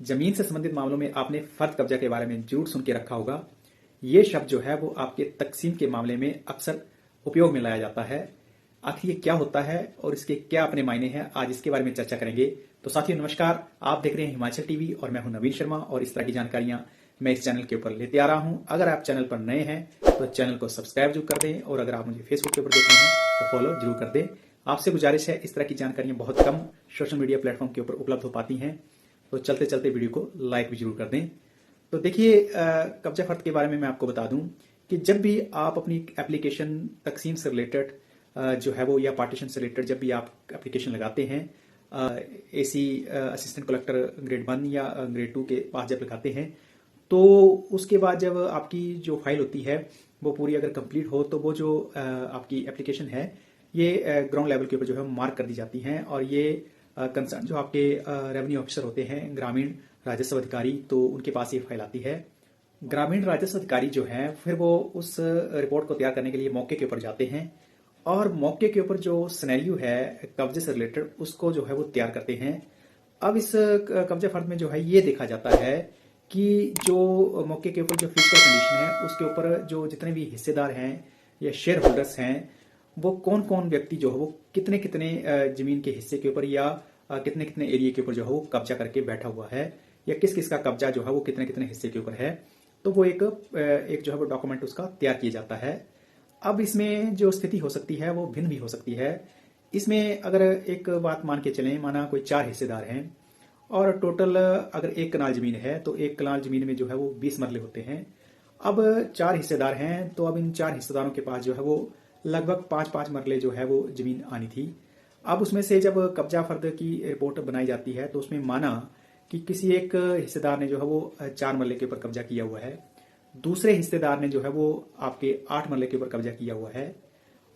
जमीन से संबंधित मामलों में आपने फर्द कब्जा के बारे में जरूर सुन के रखा होगा। ये शब्द जो है वो आपके तकसीम के मामले में अक्सर उपयोग में लाया जाता है। आखिर ये क्या होता है और इसके क्या अपने मायने हैं, आज इसके बारे में चर्चा करेंगे। तो साथियों नमस्कार, आप देख रहे हैं हिमाचल टीवी और मैं हूं नवीन शर्मा और इस तरह की जानकारियां मैं इस चैनल के ऊपर लेते आ रहा हूं। अगर आप चैनल पर नए हैं तो चैनल को सब्सक्राइब जरूर कर दें और अगर आप मुझे फेसबुक के ऊपर देख रहे हैं तो फॉलो जरूर कर दें। आपसे गुजारिश है, इस तरह की जानकारियां बहुत कम सोशल मीडिया प्लेटफॉर्म के ऊपर उपलब्ध हो पाती हैं, तो चलते चलते वीडियो को लाइक भी जरूर कर दें। तो देखिए, कब्जा फर्द के बारे में मैं आपको बता दूं कि जब भी आप अपनी एप्लीकेशन तकसीम से रिलेटेड जो है वो या पार्टीशन से रिलेटेड जब भी आप एप्लीकेशन लगाते हैं, एसी असिस्टेंट कलेक्टर ग्रेड 1 या ग्रेड 2 के पास जब लगाते हैं, तो उसके बाद जब आपकी जो फाइल होती है वो पूरी अगर कंप्लीट हो तो वो जो आपकी एप्लीकेशन है ये ग्राउंड लेवल के ऊपर जो है मार्क कर दी जाती हैं और ये कंसर्न जो आपके रेवेन्यू ऑफिसर होते हैं, ग्रामीण राजस्व अधिकारी, तो उनके पास ये फाइल आती है। ग्रामीण राजस्व अधिकारी जो हैं फिर वो उस रिपोर्ट को तैयार करने के लिए मौके के ऊपर जाते हैं और मौके के ऊपर जो सिनेरियो है कब्जे से रिलेटेड उसको जो है वो तैयार करते हैं। अब इस कब्जा फर्द में जो है ये देखा जाता है कि जो मौके के ऊपर जो फिजिकल कंडीशन है उसके ऊपर जो जितने भी हिस्सेदार हैं या शेयर होल्डर्स हैं वो कौन कौन व्यक्ति जो है वो कितने कितने जमीन के हिस्से के ऊपर या कितने कितने एरिया के ऊपर जो है वो कब्जा करके बैठा हुआ है या किस किस का कब्जा जो है वो कितने कितने हिस्से के ऊपर है, तो वो एक जो है वो डॉक्यूमेंट उसका तैयार किया जाता है। अब इसमें जो स्थिति हो सकती है वो भिन्न भी हो सकती है। इसमें अगर एक बात मान के चलें, माना कोई 4 हिस्सेदार हैं और टोटल अगर 1 कनाल जमीन है तो 1 कनाल जमीन में जो है वो 20 मरले होते हैं। अब 4 हिस्सेदार हैं तो अब इन 4 हिस्सेदारों के पास जो है वो लगभग 5-5 मरले जो है वो जमीन आनी थी। अब उसमें से जब कब्जा फर्द की रिपोर्ट बनाई जाती है तो उसमें माना कि किसी एक हिस्सेदार ने जो है वो 4 मरले के ऊपर कब्जा किया हुआ है, दूसरे हिस्सेदार ने जो है वो आपके 8 मरले के ऊपर कब्जा किया हुआ है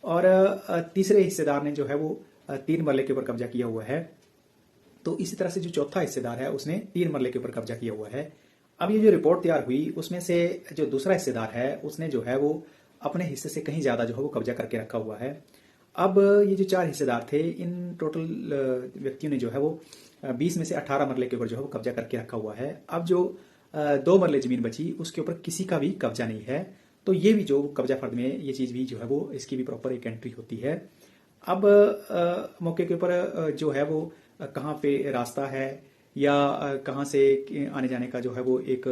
और तीसरे हिस्सेदार ने जो है वो 3 मरले के ऊपर कब्जा किया हुआ है। तो इसी तरह से जो चौथा हिस्सेदार है उसने 3 मरले के ऊपर कब्जा किया हुआ है। अब ये जो रिपोर्ट तैयार हुई उसमें से जो दूसरा हिस्सेदार है उसने जो है वो अपने हिस्से से कहीं ज्यादा जो है वो कब्जा करके रखा हुआ है। अब ये जो 4 हिस्सेदार थे, इन टोटल व्यक्तियों ने जो है वो 20 में से 18 मरले के ऊपर जो है वो कब्जा करके रखा हुआ है। अब जो 2 मरले जमीन बची उसके ऊपर किसी का भी कब्जा नहीं है, तो ये भी जो कब्जा फर्द में ये चीज भी जो है वो इसकी भी प्रॉपर एक एंट्री होती है। अब मौके के ऊपर जो है वो कहाँ पे रास्ता है या कहाँ से आने जाने का जो है वो एक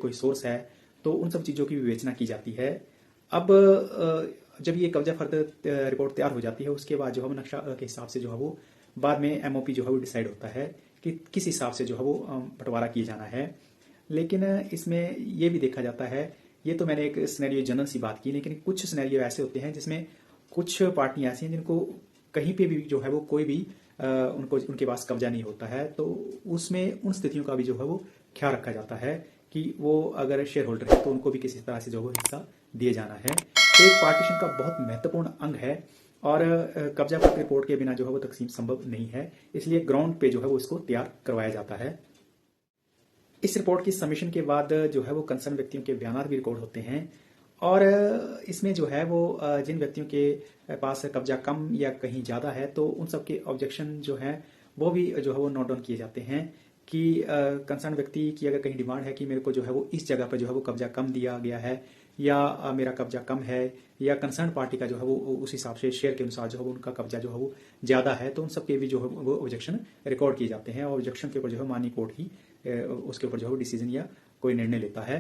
कोई सोर्स है, तो उन सब चीजों की विवेचना की जाती है। अब जब ये कब्जा फर्द रिपोर्ट तैयार हो जाती है उसके बाद जो है वो नक्शा के हिसाब से जो है वो बाद में एमओपी जो है वो डिसाइड होता है कि किस हिसाब से जो है वो बंटवारा किया जाना है। लेकिन इसमें ये भी देखा जाता है, ये तो मैंने एक सिनेरियो जनरल सी बात की, लेकिन कुछ सिनेरियो ऐसे होते हैं जिसमें कुछ पार्टियां ऐसी हैं जिनको कहीं पे भी जो है वो कोई भी उनके पास कब्जा नहीं होता है, तो उसमें उन स्थितियों का भी जो है वो ख्याल रखा जाता है कि वो अगर शेयर होल्डर है तो उनको भी किसी तरह से जो है हिस्सा दिए जाना है। तो एक पार्टीशन का बहुत महत्वपूर्ण अंग है और कब्जा फर्द रिपोर्ट के बिना जो है वो तकसीम संभव नहीं है, इसलिए ग्राउंड पे जो है वो इसको तैयार करवाया जाता है। इस रिपोर्ट की सबमिशन के बाद जो है वो कंसर्न व्यक्तियों के बयान भी रिकॉर्ड होते हैं और इसमें जो है वो जिन व्यक्तियों के पास कब्जा कम या कहीं ज्यादा है तो उन सब के ऑब्जेक्शन जो है वो भी जो है वो नोट डाउन किए जाते हैं कि कंसर्न व्यक्ति की अगर कहीं डिमांड है कि मेरे को जो है वो इस जगह पर जो है वो कब्जा कम दिया गया है या मेरा कब्जा कम है या कंसर्न पार्टी का जो है वो उस हिसाब से शेयर के अनुसार जो है वो उनका कब्जा जो है वो ज्यादा है, तो उन सब के भी जो है वो ऑब्जेक्शन रिकॉर्ड किए जाते हैं और ऑब्जेक्शन के ऊपर जो है माननीय कोर्ट ही उसके ऊपर जो है वो डिसीजन या कोई निर्णय लेता है।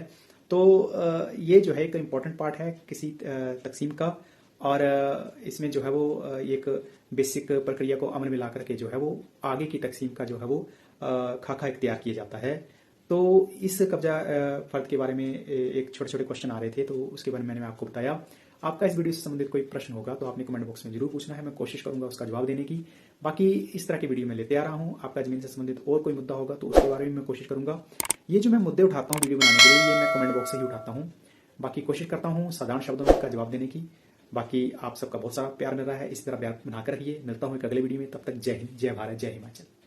तो ये जो है एक इम्पॉर्टेंट पार्ट है किसी तकसीम का और इसमें जो है वो एक बेसिक प्रक्रिया को अमल में ला करके जो है वो आगे की तकसीम का जो है वो खाका इख्तियार किया जाता है। तो इस कब्जा फर्द के बारे में एक छोटे छोटे क्वेश्चन आ रहे थे, तो उसके बारे में मैंने आपको बताया। आपका इस वीडियो से संबंधित कोई प्रश्न होगा तो आपने कमेंट बॉक्स में जरूर पूछना है, मैं कोशिश करूंगा उसका जवाब देने की। बाकी इस तरह की वीडियो मैं लेते आ रहा हूं। आपका जमीन से संबंधित और कोई मुद्दा होगा तो उसके बारे में मैं कोशिश करूंगा। ये जो मैं मुद्दे उठाता हूँ वीडियो बनाने के लिए, ये मैं कमेंट बॉक्स से ही उठाता हूँ। बाकी कोशिश करता हूँ साधारण शब्दों में इसका जवाब देने की। बाकी आप सबका बहुत सारा प्यार मिल रहा है, इसी तरह प्यार बनाकर रहिए। मिलता हूँ एक अगले वीडियो में, तब तक जय हिंद, जय भारत, जय हिमाचल।